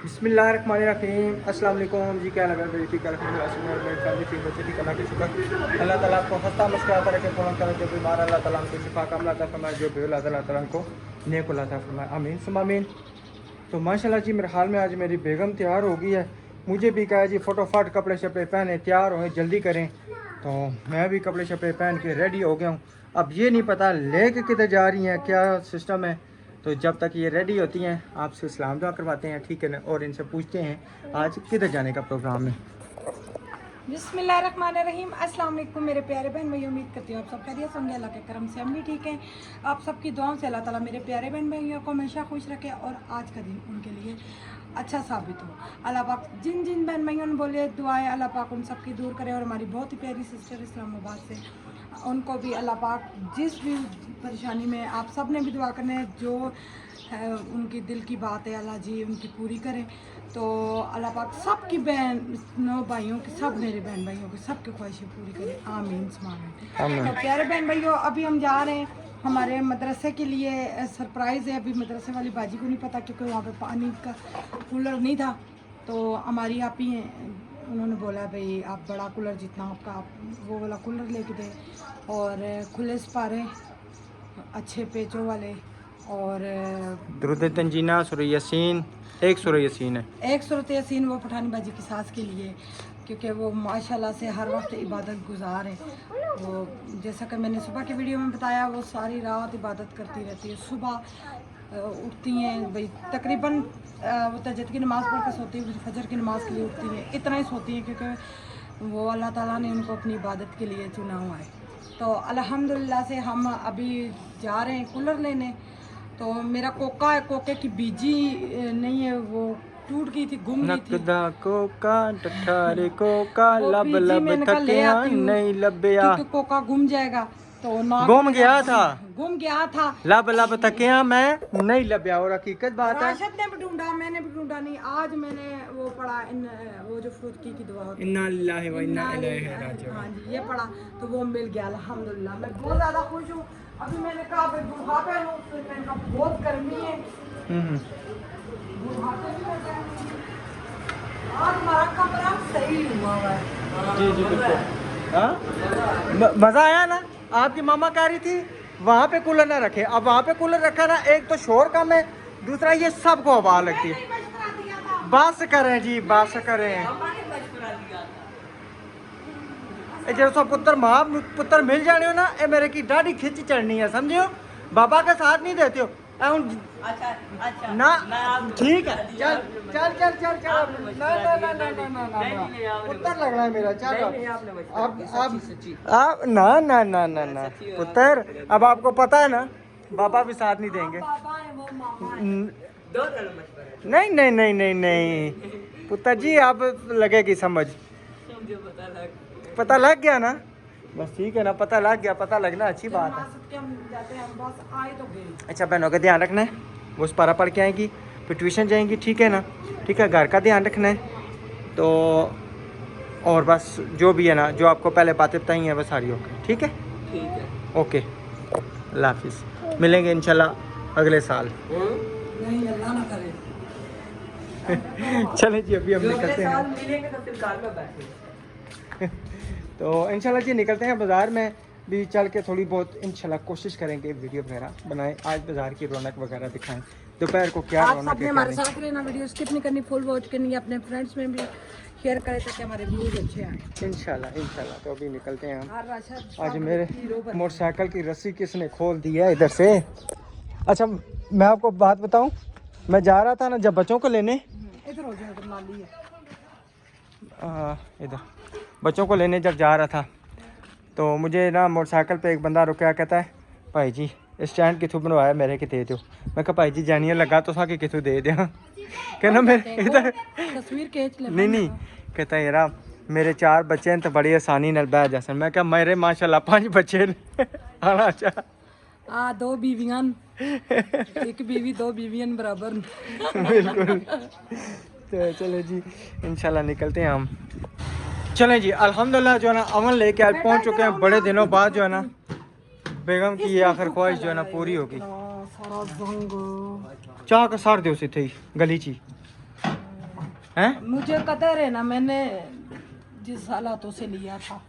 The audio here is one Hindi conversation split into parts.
बिस्मिल्लाहिर्रहमानिर्रहीम अस्सलाम वालेकुम जी। क्या लगा मेरी ठीक फैमिली बच्चे ठीक अल्लाह की शुक्र। अल्लाह ताला आपको हंसता मुस्कुराता रखे, फ़ौरन करे जो बीमार अल्लाह ताला उनको शिफा कामला अता फरमाए, जो भी अल्लाह ताला को नेक अता फरमाए, आमीन सुम्मा आमीन। तो माशाल्लाह जी मेरे हाल में आज मेरी बेगम तैयार हो गई है। मुझे भी कहा जी फटोफट कपड़े शपड़े पहने तैयार हों जल्दी करें, तो मैं भी कपड़े शपड़े पहन के रेडी हो गया हूँ। अब ये नहीं पता ले के किधर जा रही हैं, क्या सिस्टम है। तो जब तक ये रेडी होती हैं आपसे सलाम दुआ करवाते हैं, ठीक है ना, और इनसे पूछते हैं आज किधर जाने का प्रोग्राम है। बिस्मिल्लाहिर्रहमानिर्रहीम अस्सलाम वालेकुम मेरे प्यारे बहन भाई, उम्मीद करती हूँ आप सब खैरियत होंगे। अल्लाह के करम से हम भी ठीक हैं। आप सबकी दुआओं से अल्लाह ताला मेरे प्यारे बहन भाइयों को हमेशा खुश रखे और आज का दिन उनके लिए अच्छा साबित हो। अल्लाह पाक जिन जिन बहन भाइयों ने बोले दुआएं अल्लाह पाक उन सबकी दूर करे, और हमारी बहुत ही प्यारी सिस्टर इस्लामाबाद से उनको भी अल्लाह पाक जिस भी परेशानी में आप सब ने भी दुआ करने जो है उनकी दिल की बात है अल्लाह जी उनकी पूरी करें। तो अल्लाह पाक सबकी बहनों भाइयों की, सब मेरे बहन भाइयों की सबकी ख्वाहिशें पूरी करें, आमीन आमीन। तो प्यारे बहन भाइयों अभी हम जा रहे हैं हमारे मदरसे के लिए, सरप्राइज़ है। अभी मदरसे वाली बाजी को नहीं पता क्योंकि वहाँ पे पानी का कूलर नहीं था, तो हमारी आप ही हैं, उन्होंने बोला भाई आप बड़ा कूलर जितना आपका आप वो वाला कूलर लेके दे, और खुले सपारे अच्छे पेचों वाले, और दुरूद तंजीना सूरह यासीन, एक सूरह यासीन है, एक सूरत यासीन वो पठानी बाजी की सास के लिए, क्योंकि वो माशाल्लाह से हर वक्त इबादत गुजार है। वो जैसा कि मैंने सुबह की वीडियो में बताया वो सारी रात इबादत करती रहती है। सुबह उठती हैं भाई तकरीबन वो तहज्जुद की नमाज़ पढ़ कर सोती है, फजर की नमाज़ के लिए उठती हैं, इतना ही सोती हैं क्योंकि वो अल्लाह ताला ने उनको अपनी इबादत के लिए चुना हुआ है। तो अल्हम्दुलिल्लाह से हम अभी जा रहे हैं कूलर लेने। तो मेरा कोका है, कोके की बीजी नहीं है, वो टूट गई थी, गुम गई थी। नकदा कोका टठारे कोका वो लब बीजी लब मैंने कहा ले थकिया आती हूँ नहीं लबिया, क्योंकि कोका गुम जाएगा। तो गुम गया था, गुम गया था, लब लब थकिया मैं नहीं लबिया, और हकीकत बात है। राशिद ने भी ढूंढा, मैंने भी ढूंढा नहीं। आज मैंने वो पढ़ा वो जो फुदकी की दुआ होती है, इन्ना लिल्लाहि व इन्ना इलैहि हाँ राजिऊन। जी, ये पढ़ा तो वो मिल गया अल्हम्दुलिल्लाह। मैं बहुत ज़्यादा खुश हूँ। अभी मैंने कहा भाई बुढ़ापे में मैंने कहा बहुत गर्मी है, बुढ़ापे में आज हमारा कमरा सही हुआ है। जी जी बिल्कुल। हाँ मज़ा आया ना। आपकी मामा कह रही थी वहाँ पे कूलर ना रखे, अब वहाँ पे कूलर रखा ना, एक तो शोर कम है, दूसरा ये सबको हवा लगती है। बस करें जी बस करें, जो पुत्र माँ पुत्र मिल जाने हो ना, ये मेरे की डाढ़ी खिंच चढ़नी है, समझियो। बाबा का साथ नहीं देते हो अच्छा ना, ठीक है चल चल चल चल चल, ना ना ना ना ना ना ना पुत्र लग रहा है मेरा, चल अब ना ना ना ना ना पुत्र, अब आपको पता है ना बाबा भी साथ नहीं देंगे। पापा है वो मामा है। नहीं नहीं नहीं नहीं नहीं पुत्र जी, आप लगेगी समझ, पता लग गया ना, बस ठीक है ना, पता लग गया, पता लगना अच्छी बात है। अच्छा बहनों का ध्यान रखना है, वो उस पारा पढ़ के आएंगी फिर ट्यूशन जाएंगी, ठीक है ना, ठीक है, घर का ध्यान रखना है। तो और बस जो भी है ना, जो आपको पहले बातें बताई हैं वो सारी ओके, ठीक है ओके, अल्लाह हाफिज़, मिलेंगे इंशाल्लाह अगले साल। नहीं अल्लाह ना करे। चले जी अभी हम निकलते हैं। मिलेंगे तो फिर कार में बैठेंगे। तो इंशाल्लाह जी निकलते हैं, बाज़ार में भी चल के थोड़ी बहुत इंशाल्लाह कोशिश करेंगे वीडियो वगैरह बनाएं, आज बाज़ार की रौनक वगैरह दिखाएं, दोपहर को क्या आप रौनक सबने है हमारे क्या साथ रहना, वीडियो स्किप नहीं करनी, फुल वॉच करनी है, अपने फ्रेंड्स में भी शेयर करें ताकि हमारे व्यूज अच्छे आए नहीं इंशाल्लाह इंशाल्लाह। तो अभी निकलते हैं हम। हर राशद आज मेरे मोटरसाइकिल की रस्सी किसने खोल दी है इधर से। अच्छा मैं आपको बात बताऊं, मैं जा रहा था ना जब बच्चों को लेने, इधर हो जाए, इधर नाली है। इधर बच्चों को लेने जब जा रहा था तो मुझे ना मोटरसाइकिल पे एक बंदा रुका, कहता है भाई जी स्टैंड कितों बनवाया मेरे कि दे दो। मैं कहा भाई जी जानिए लगा तो सा कि कितों दे दिया, कहना मेरे इधर तस्वीर खींच ले। नहीं कहता यार मेरे 4 बच्चे हैं तो बड़ी आसानी नाल बैठ जा सन। मैं कहा मेरे माशाल्लाह 5 बच्चे ने आना अच्छा 2 बीवियां, एक बीवी 2 बीवियां बराबर। बिल्कुल। तो चलो जी इंशाल्लाह निकलते हैं हम। चलें जी अल्हम्दुलिल्लाह जो है ना अमन लेके आज पहुंच चुके हैं, बड़े दिनों बाद जो है ना बेगम की ये आखिर ख्वाहिश जो है ना पूरी होगी। चाह का सार दो सी थी गली ची हैं? मुझे कदर है ना, मैंने जिस हालातों से लिया था।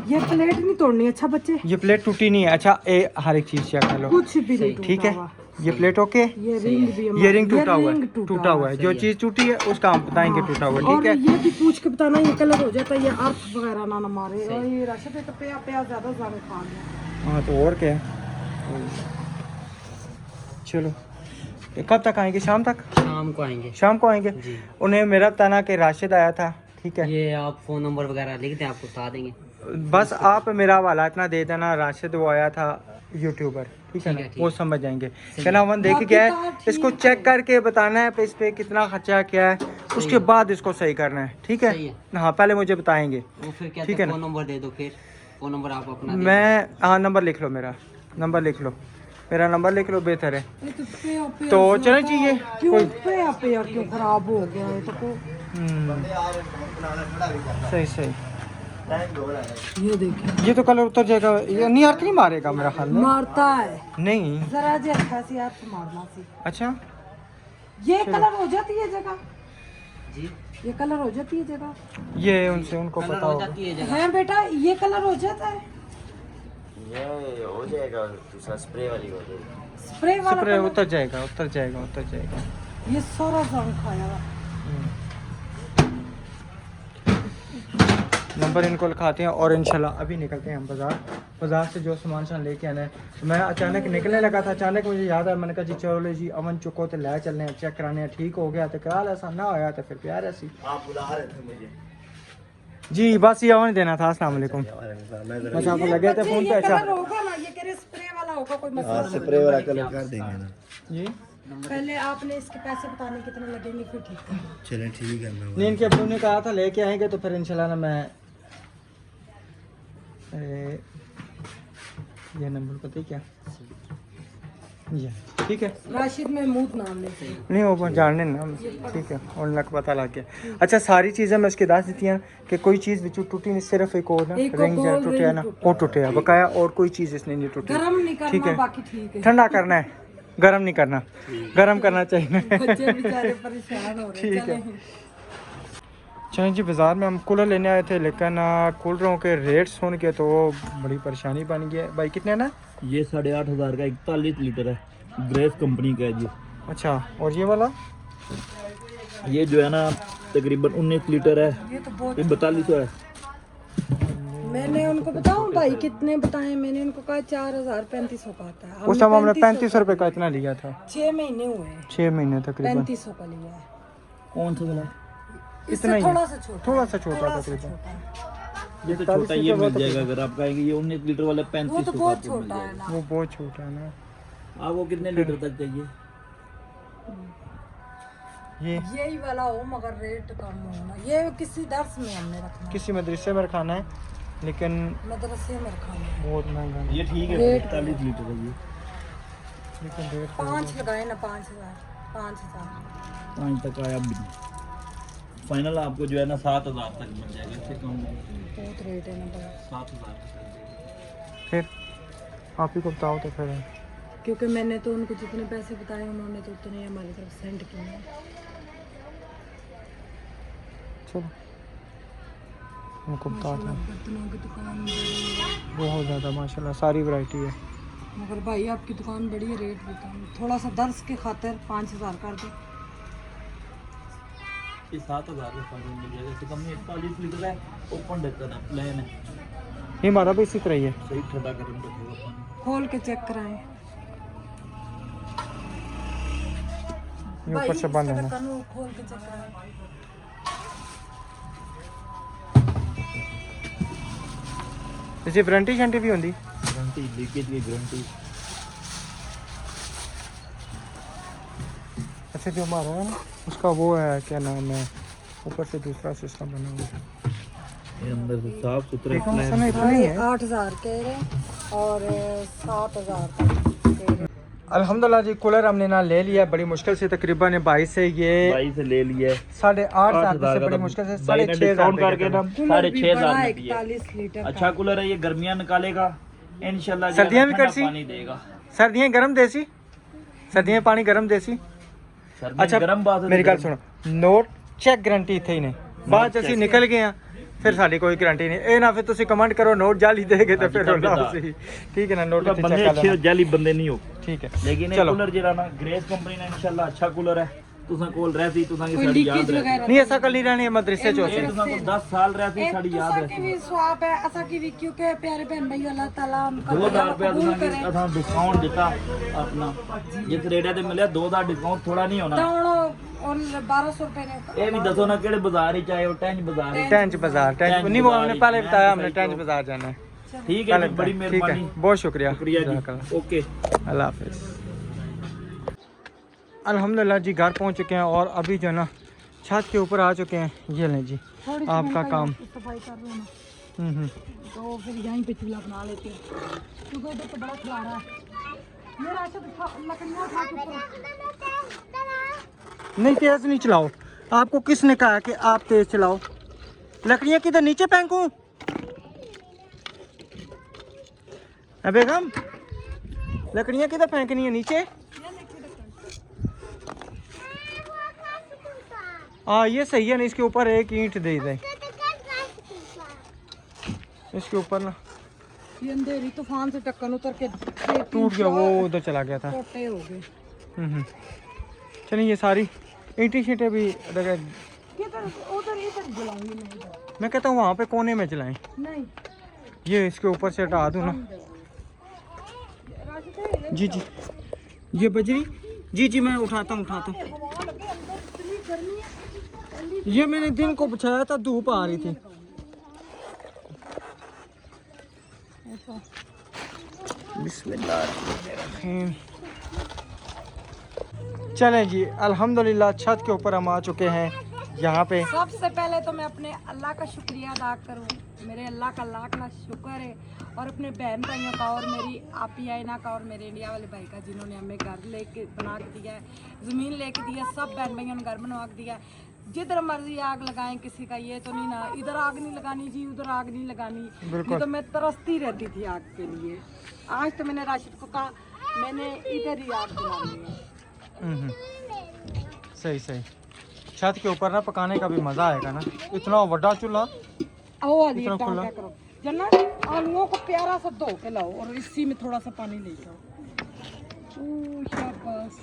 ये प्लेट नहीं तोड़नी, अच्छा बच्चे, ये प्लेट टूटी नहीं है। अच्छा हर एक चीज चेक कर लो, कुछ भी नहीं टूटा ठीक है। हुआ। ये प्लेट ओके, ये रिंग भी ये रिंग टूटा हुआ है, रिंग टूटा हुआ है। जो चीज टूटी है उसका हम बताएंगे टूटा हुआ, और ठीक है। ये भी पूछ के बताना, ये कलर हो जाता है, ये अर्थ वगैरह ना मारे। और ये राशन पे तो पे ज्यादा जाने खा गया। हाँ तो और क्या है। चलो ये कब तक आएंगे? शाम तक? शाम को आएंगे। शाम को आएंगे। जी। उन्हें मेरा बताना कि राशिद आया था, ठीक है। ये आप फोन नंबर वगैरह लिख दें, आपको बता देंगे। बस आप मेरा हवाला इतना दे देना, राशिद वो आया था यूट्यूबर, ठीक है ना, वो समझ जाएंगे। कहना वन देख के क्या है, इसको चेक करके बताना है इस पे कितना खर्चा क्या है, उसके बाद इसको सही करना है, ठीक सही है। है। हाँ पहले मुझे बताएंगे। वो फिर क्या ठीक है ना। फोन नंबर दे दो, फिर फोन नंबर आप अपना दे मैं हाँ नंबर लिख लो, मेरा नंबर लिख लो, मेरा नंबर लिख लो, बेहतर है। ये तो पे तो चलें जी, ये क्यों कोई पे क्यों खराब हो गया है? तो सही सही। ये देखिए, ये तो कलर उतर जाएगा, ये नहीं अर्थ नहीं मारेगा मेरा ख्याल में। मारता है नहीं जरा जे अच्छा सी यार मारना सी। अच्छा ये कलर हो जाती है जगह, जी। ये कलर हो जाती है जगह। ये उनसे उनको कलर पता हो होगा। जाती है जगह। है बेटा, ये कलर हो जाता है। ये हो जाएगा, दूसरा स्प्रे वाली हो जाएगी। स्प्रे वाला स्प्रे कलर, उतर जाएगा, उतर जाएगा, उतर जाएगा। ये सारा रंग खाया हुआ। नंबर इनको लिखाते हैं और इंशाल्लाह अभी निकलते हैं हम बाज़ार से जो सामान शान लेके आना है। तो मैं अचानक निकलने लगा था, अचानक मुझे याद आया, मैंने कहा जी चलो जी अमन चुको तो ले चलने हैं, चेक कराने हैं, ठीक हो गया तो करा, ऐसा ना होया तो फिर प्यार ऐसी। आप बुला रहे थे मुझे। जी बस ये अमन देना था। अस्सलाम वालेकुम। बस आपको लगे थे फोन पे। ये अच्छा कलर होगा ना, ये कह रहे स्प्रे वाला होगा, कोई मसला नहीं। स्प्रे वाला कलर कर देंगे ना। जी पहले आपने इसके पैसे बताने कितने लगेंगे, फिर ठीक है। चलें ठीक है। मैं नहीं, इनके अब्बू ने कहा था लेके आएंगे, तो फिर इंशाल्लाह ना मैं ये नंबर पता ही क्या, ये ठीक है। राशिद महमूद नाम लेते हैं। नहीं वो जानने ना, ठीक है, और लग पता लग गया। अच्छा सारी चीज़ें मैं उसके दस दी हैं कि कोई चीज़ बिचू टूटी नहीं, सिर्फ एक और ना एक रिंग जो गोल टूटे है ना, रिंग वो टूटे है बकाया, और कोई चीज़ इसने नहीं टूटी। गरम नहीं ठीक करना, है। बाकी ठीक है। ठंडा करना है, गरम नहीं करना, गरम करना चाहिए। बच्चे बेचारे परेशान हो रहे ठीक हैं। है। चलें। चलें जी, बाज़ार में हम कूलर लेने आए थे, लेकिन कूलरों के रेट सुन के तो बड़ी परेशानी बन गई है। भाई कितने ना? ये 8,500 का 41 लीटर है, ग्रेस कंपनी का है जी। अच्छा, और ये वाला? ये जो है ना तकरीबन 19 लीटर है, ये तो बहुत, ये 4200 है। मैंने उनको बताऊं भाई कितने बताए, मैंने उनको कहा 4,000 3500 का आता है। उस समय हमने 3500 रुपये का इतना लिया था, 6 महीने हुए हैं, 6 महीने तकरीबन। 3500 का लिया है। कौन सा वाला? इससे इतना ही थोड़ा सा छोटा, थोड़ा सा छोटा थोड़ा सा तकरीबन। छोटा है। ये तो छोटा, ये मिल जाएगा अगर आप कहेंगे। ये 19 लीटर वाला वो 3500 तो का बहुत आपको मिल छोटा है जाएगा। ना। वो बहुत छोटा है ना। आपको कितने लीटर तक चाहिए? ये यही वाला हो मगर रेट कम होना। ये किसी दर्स में हमने रखना है, किसी मदरसे में रखाना है, लेकिन मदरसे में रखना है। बहुत महंगा है। ये ठीक है, रेट 41 लीटर है ये। लेकिन रेट 5 लगाए ना, 5,000 5,000। 5 तक आया भी फाइनल आपको जो है ना 7,000 तक मिल जाएगा, इससे कम नहीं। बहुत रेट है ना बड़ा, 7,000। फिर आप ही को बताओ तो फिर। क्योंकि मैंने तो उनको जितने पैसे बताए उन्होंने तो उतने हमारी तरफ सेंड किए हैं। चलो उनको बताते हैं। बर्तनों की दुकान बड़ी है, बहुत ज़्यादा माशाल्लाह सारी वैरायटी है। मगर भाई आपकी दुकान बड़ी है, रेट बताओ थोड़ा सा दर्स के खातिर 5,000 कर दो। ये 7,000 का फाइनल मिल जाएगा, इससे कम नहीं। 41 लीटर है, ओपन ढक्कन है, प्लेन है, ये हमारा भी इसी तरह ही है। सही ठंडा गर्म रखेगा पानी। खोल के चेक कराएं ये भाई, ऊपर से बंद है इसका ना। ढक्कन खोल के चेक कराएं। इसी वारंटी शंटी भी होंगी? गारंटी, लीकेज की गारंटी। अच्छा जो हमारा है ना उसका वो है, क्या नाम है, ऊपर से दूसरा सिस्टम बना हुआ है। ये अंदर से साफ सुथरा देखो प्लेन। मसला इतना ही है। 8,000 कह रहे हैं और 7,000 तक कह रहे हैं। अल्हम्दुलिल्लाह जी, कूलर हमने ना ले लिया बड़ी मुश्किल से, तकरीबन 22 से ये भाई से ले लिया है। 8,500 से बड़ी मुश्किल से 6,500 करके ना कूलर भी 6,500 बड़ा में दिया। 41 लीटर अच्छा कूलर है ये, गर्मियां निकालेगा इंशाल्लाह। सर्दियां भी करसी? पानी देगा। सर्दियाँ गर्म देसी, सर्दियाँ पानी गर्म देसी। सर्दियां अच्छा गर्म बात है, मेरी गल गर्म। सुनो, नोट ਚੈੱਕ ਗਰੰਟੀ ਇੱਥੇ ਹੀ ਨੇ ਬਾਅਦ ਚ ਅਸੀਂ ਨਿਕਲ ਗਏ ਆ ਫਿਰ ਸਾਡੀ ਕੋਈ ਗਰੰਟੀ ਨਹੀਂ ਇਹ ਨਾ ਫਿਰ ਤੁਸੀਂ ਕਮੈਂਟ ਕਰੋ ਨੋਟ ਜਾਲੀ ਦੇਗੇ ਤੇ ਫਿਰ ਰੋਲਾ ਸੀ ਠੀਕ ਹੈ ਨਾ ਨੋਟ ਇੱਥੇ बंदे ਚੈੱਕ ਕਰ अच्छे ਲੈਣਾ जाली बंदे नहीं हो ठीक है लेकिन ये चलो। कूलर जरा ना ग्रेस कंपनी ने इंशाल्लाह अच्छा कूलर है तुसा कोल रहती तुसा की कोई साड़ी याद लीकेज रहे वगैरह नहीं ऐसा कल नहीं रहनी है मदरसे चो ये तुसा को 10 साल रहती एक साड़ी तो याद साकी रहती भी स्वाब है असा की भी क्योंकि प्यारे बहन भाई अल्लाह ताला उनका 2000 रुपया कबूल तुसा करे की असा डिस्काउंट दिता अपना जिस रेट ते मिले 2000 डिस्काउंट थोड़ा नहीं होना तो और 1200 रुपए ने ये भी दसो ना केड़े बाजार ही चाहे वो टेंज बाजार ही टेंच बाजार टेंच नहीं वो हमने पहले बताया हमने टेंच बाजार जाना है ठीक है पहले जी, बड़ी बताया। ठीक है मेहरबानी बहुत शुक्रिया शुक्रिया जी जज़ाकल्लाह। ओके अल्लाह हाफिज़। अल्हम्दुलिल्लाह जी घर पहुंच चुके हैं और अभी जो है ना छत के ऊपर आ चुके हैं ये लें जी थोड़ी सी आपका मैंने काम कहा सफाई कर लो ना तो फिर यहीं पे चूल्हा बना लेते हैं क्योंकि उधर तो बड़ा खिलारा है मेरा ऐसा लकड़ियाँ उठा के ऊपर नहीं तेज नहीं चलाओ आपको किसने कहा कि आप तेज चलाओ लकड़ियाँ किधर नीचे फेंकूं बेगम लकड़ियाँ किधर फेंकनी है नीचे हाँ ये सही है ना इसके ऊपर एक ईंट दे दे इसके ऊपर ना ये अंधेरी तूफान से टक्कर उतर के टूट गया वो उधर चला गया था टोटे हो गए चलिए ये सारी ईंटें शीटें भी लगा किधर उधर इधर जलाऊंगी मैं इधर। मैं कहता हूँ वहाँ पे कोने में चलाएं नहीं ये इसके ऊपर से हटा दूँ ना जी जी ये बजरी जी जी मैं उठाता हूँ ये मैंने दिन को बिछाया था धूप आ रही थी बिस्मिल्लाह चलें जी अल्हम्दुलिल्लाह छत के ऊपर हम आ चुके हैं यहाँ पे सबसे पहले तो मैं अपने अल्लाह का शुक्रिया अदा करूँ मेरे अल्लाह का लाख लाख शुक्र है और अपने बहन भाइयों का और मेरी आपी आयना का और मेरे इंडिया वाले भाई का जिन्होंने हमें घर लेके बना के दिया है ज़मीन लेके दिया सब बहन भाइयों ने घर बनवा के दिया है जिधर मर्जी आग लगाएं किसी का ये तो नहीं ना इधर आग नहीं लगानी जी उधर आग नहीं लगानी ये तो मैं तरसती रहती थी आग के लिए आज तो मैंने राशिद को कहा मैंने इधर ही आग जलानी है सही सही छत के ऊपर ना पकाने का भी मज़ा आएगा ना इतना बड़ा चूल्हा आओ वाली इतना काम खुला? क्या करो जन्नत आलूओं को प्यारा सा धो के लाओ और इसी में थोड़ा सा पानी ले जाओ शाबाश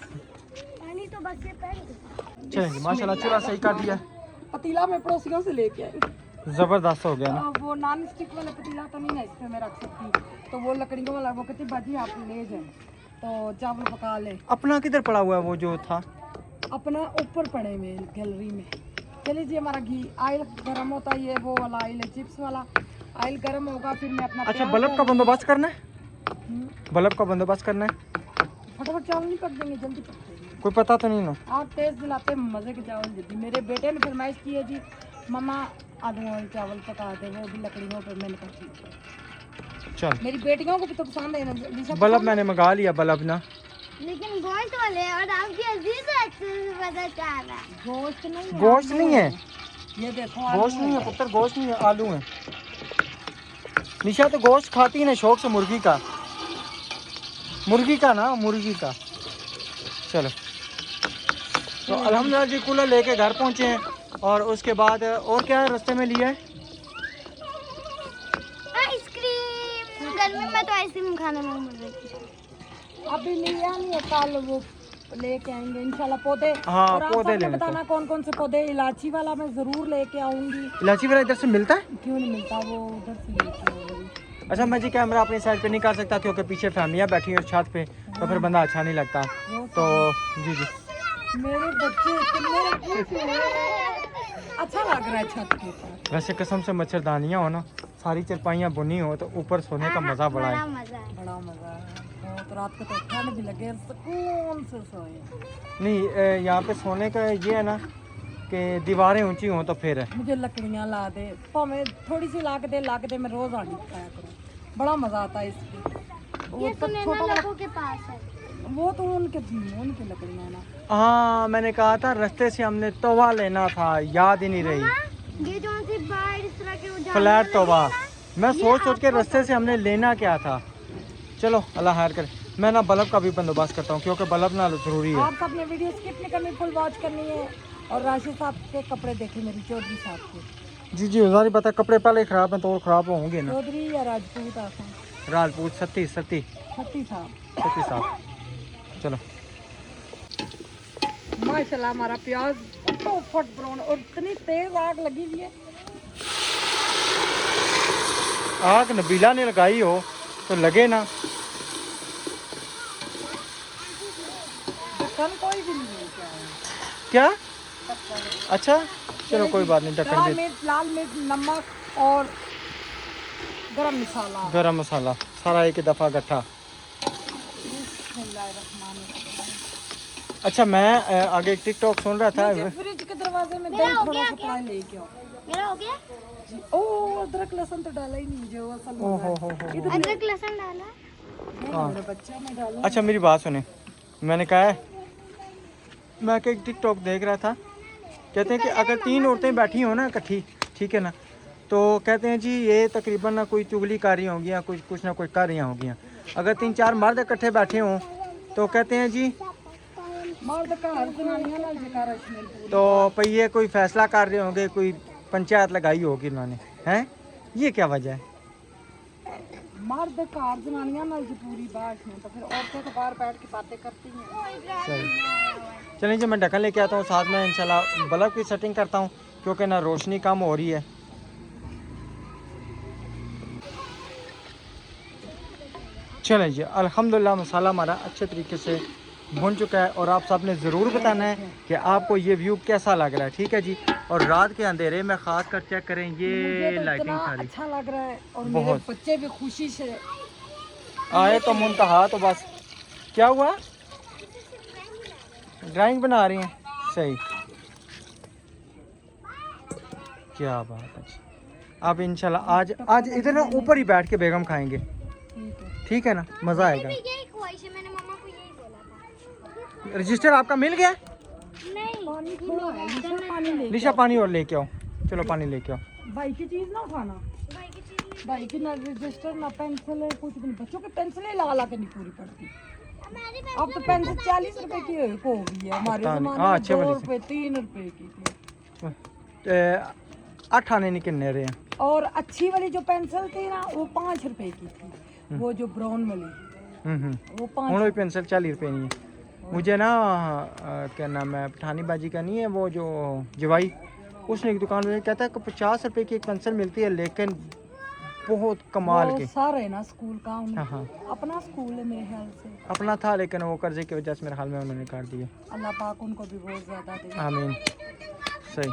पानी तो बस से पहले चलिए माशाल्लाह चूल्हा सही कर दिया पतीला में पड़ोसियों से लेके आई ज़बरदस्त हो गया ना वो नॉन स्टिक वाला पतीला तो नहीं है इसमें मैं रख सकती तो वो लकड़ियों वाला वो कहती बाजी आप ले जाए तो चावल पका ले अपना किधर पड़ा हुआ है वो जो था अपना ऊपर पड़े हुए गैलरी में चलिए जी हमारा घी आयल गर्म होता है ये वो वाला आयल है चिप्स वाला आयल गर्म होगा फिर मैं अपना अच्छा प्याज बल्ब का बंदोबस्त करना है हम्म, बल्ब का बंदोबस्त करना है फटाफट चावल नहीं पक देंगे जल्दी पक देंगे कोई पता तो नहीं ना आप तेज दिलाते मज़े के चावल जल्दी मेरे बेटे ने फरमाइश की है जी मम्मा आलू वाले चावल पका दे वो भी लकड़ियों पर मैंने कहा ठीक है चल मेरी बेटियों को भी तो पसंद है ना लिशा बल्ब पसंद मैंने मंगा लिया बल्ब ना लेकिन गोश्त वाले और आपकी अजीज अच्छे से पता चल रहा है गोश्त नहीं है गोश्त नहीं है ये देखो आलू गोश्त नहीं है पुत्र गोश्त नहीं है आलू है निशा तो गोश्त खाती है ना शौक से मुर्गी का ना मुर्गी का चलो तो अल्हम्दुलिल्लाह जी कूलर लेके घर पहुंचे हैं और उसके बाद और क्या रास्ते में लिया है आइसक्रीम गर्मी में तो आइसक्रीम खाने में मजा आता है। अभी लिया नहीं है कल वो लेके आएंगे इंशाल्लाह पौधे हाँ, और आप पौधे सबने लेने बताना कौन कौन से पौधे इलायची वाला मैं जरूर लेके आऊंगी इलायची वाला इधर से मिलता है क्यों नहीं मिलता वो उधर से लेके आऊंगी अच्छा मैं जी कैमरा अपनी साइड पे नहीं कर सकता क्योंकि पीछे फैमिलियाँ बैठी हैं छत पे तो फिर बंदा अच्छा नहीं लगता तो जी जी मेरे बच्चे इतने खुश हैं। अच्छा लग रहा है छत के ऊपर वैसे कसम से मच्छरदानियाँ हो ना सारी चरपाइयाँ बुनी हो तो ऊपर सोने का मज़ा बड़ा बड़ा है मजा है बड़ा मजा है बहुत रात को तो ठंड भी लगे सुकून से सोए नहीं यहाँ पे सोने का ये है ना कि दीवारें ऊंची हों तो फिर है मुझे लकड़ियाँ ला दे तो मैं थोड़ी सी ला के दे मैं रोज आनी खाया करूँ बड़ा मजा आता है इसकी वो ये तो सुनैना छोटा लोगों के पास है वो तो उनकी लकड़ियाँ है ना हाँ मैंने कहा था रास्ते से हमने तवा लेना था याद ही नहीं रही ये जो सी बाहर इस तरह के वो जानवर फ्लैट लगे तवा ना, मैं सोच के रास्ते से हमने लेना क्या था चलो अल्लाह खैर करे मैं ना बल्ब का भी बंदोबस्त करता हूँ क्योंकि बल्ब ना ज़रूरी है आप सबने वीडियो स्किप नहीं करनी फुल वॉच करनी है और राशिद साहब के कपड़े देखे मेरी चौधरी साहब के। जी जी उधार ही पता, कपड़े पहले ख़राब हैं तो और ख़राब होंगे ना। चौधरी या राजपूत आसान राजपूत सती छत्ती साहब। साहब। चलो माशाल्लाह हमारा प्याज फट ब्राउन और इतनी तेज आग लगी हुई है। आग नबीला ने लगाई हो तो लगे ना। ढक्कन कोई भी नहीं है क्या? अच्छा चलो कोई बात नहीं, ढक्कन काला दे। मिर्च, लाल मिर्च, नमक और गरम मसाला। गरम मसाला सारा एक दफ़ा इकट्ठा। अच्छा मैं आगे टिकटॉक सुन रहा था। फ्रिज के दरवाजे में दही थोड़ा सा पानी लेके आओ। मेरा हो गया। ओ अदरक लहसुन तो डाला ही नहीं जो असल में। ओहो हो। अदरक लहसुन डाला। मेरे बच्चा में डाला। अच्छा मेरी बात सुने, मैंने कहा है मैं एक टिकटॉक देख रहा था, कहते हैं कि अगर 3 औरतें बैठी हो ना इकट्ठी, ठीक है ना, तो कहते हैं जी ये तकरीबन ना कोई चुगलीकारियाँ होंगी या कुछ ना कुछ कारियाँ होंगी। अगर 3-4 मर्द इकट्ठे बैठे हों तो कहते हैं जी मर्द का हर जनानियां नाल जकारा इसमें पूरी। तो भाई ये कोई फैसला कर रहे होंगे, कोई पंचायत लगाई होगी उन्होंने, हैं? ये क्या वजह है? मर्द का हर जनानियां नाल जी पूरी बात है, तो फिर औरतें तो बाहर बैठ के बातें करती हैं। सही। चलिए जी मैं ढक्कन लेके आता हूँ, साथ में इंशाल्लाह बल्ब की सेटिंग करता हूँ क्योंकि ना रोशनी कम हो रही है। चलें जी अल्हम्दुलिल्लाह मसाला हमारा अच्छे तरीके से भुन चुका है और आप सब ने ज़रूर बताना है कि आपको ये व्यू कैसा लग रहा है, ठीक है जी। और रात के अंधेरे में ख़ास कर चेक करें ये मुझे तो लाइटिंग इतना सारी अच्छा लग रहा है और मेरे बहुत। बच्चे भी खुशी से आए तो मुंतहा। तो बस क्या हुआ, ड्राइंग बना रही हैं? सही, क्या बात है। अब इंशाल्लाह आज इधर ना ऊपर ही बैठ के बेगम खाएंगे, ठीक है ना, मज़ा आएगा। यही ख्वाहिश है, मैंने मम्मा को यही बोला था। रजिस्टर आपका मिल गया? नहीं पानी थोड़ा है, निशा पानी ले निशा पानी और लेके आओ, चलो पानी लेके आओ। भाई की चीज ना उठाना। भाई की चीज भाई की ना रजिस्टर ना पेंसिल है, कुछ भी नहीं। बच्चों की पेंसिलें ला के नहीं पूरी पड़ती। हमारी अब तो पेंसिल 40 रुपए की हो गई है, हमारे पता नहीं। जमाने हाँ, में अच्छे 2 वाली रुपए 3 रुपए की थी। 8 आने नहीं किन्ने रहे हैं। और अच्छी वाली जो पेंसिल थी ना वो 5 रुपए की थी, वो जो ब्राउन वाली वो 5। हूँ पेंसिल 40 रुपये नहीं है। मुझे ना क्या नाम है, पठानी बाजी का नहीं है वो जो जवाई, उसने एक दुकान में कहता है कि 50 रुपए की एक पेंसिल मिलती है, लेकिन बहुत कमाल वो के। सारे ना स्कूल का हाँ अपना स्कूल है मेरे ख्याल से। अपना था लेकिन वो कर्जे की वजह से मेरे हाल में उन्होंने काट दिया। अल्लाह पाक उनको भी बहुत ज़्यादा दे। आमीन। सही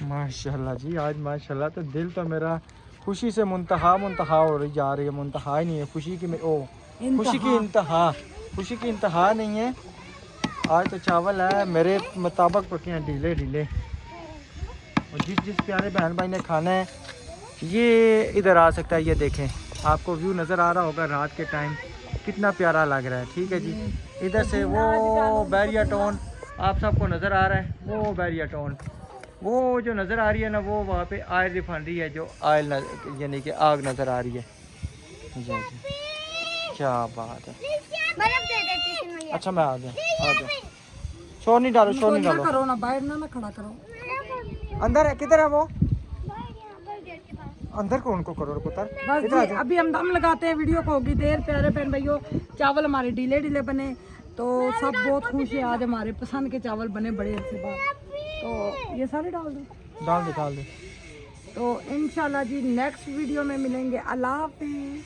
माशाल्लाह जी, आज माशाल्लाह तो दिल तो मेरा खुशी से मुंतहा हो रही जा रही है। मुंतहा ही नहीं है खुशी की, खुशी की इंतहा नहीं है। आज तो चावल है मेरे मुताबिक पके हैं ढीले ढीले। और जिस प्यारे बहन भाई ने खाना है ये इधर आ सकता है। ये देखें, आपको व्यू नज़र आ रहा होगा रात के टाइम कितना प्यारा लग रहा है, ठीक है जी। इधर से वो बैरिया टाउन आप सबको नज़र आ रहा है, वो बैरिया टाउन वो जो नज़र आ रही है ना, वो वहाँ पे ऑयल रिफाइनरी है, जो ऑयल यानी कि आग नज़र आ रही है। जी जी क्या बात है। बर्फ दे देती थी मुझे। अच्छा मैं आ गया। शोर नहीं डालो, शोर नहीं डालो। करो ना, बाहर ना खड़ा करो। अंदर है, किधर है वो? भाई यहाँ पर गेट के पास। अंदर कौन को करो पुत्र? बस जी, अभी हम दम लगाते हैं, वीडियो को होगी देर। प्यारे बहन भाइयों, चावल हमारे ढीले ढीले बने तो सब बहुत खुश है। आज हमारे पसंद के चावल बने बड़े अच्छे बाद। तो ये सारे डाल दो। डाल दे। तो इंशाल्लाह जी नेक्स्ट वीडियो में मिलेंगे। अल्लाह हाफिज़।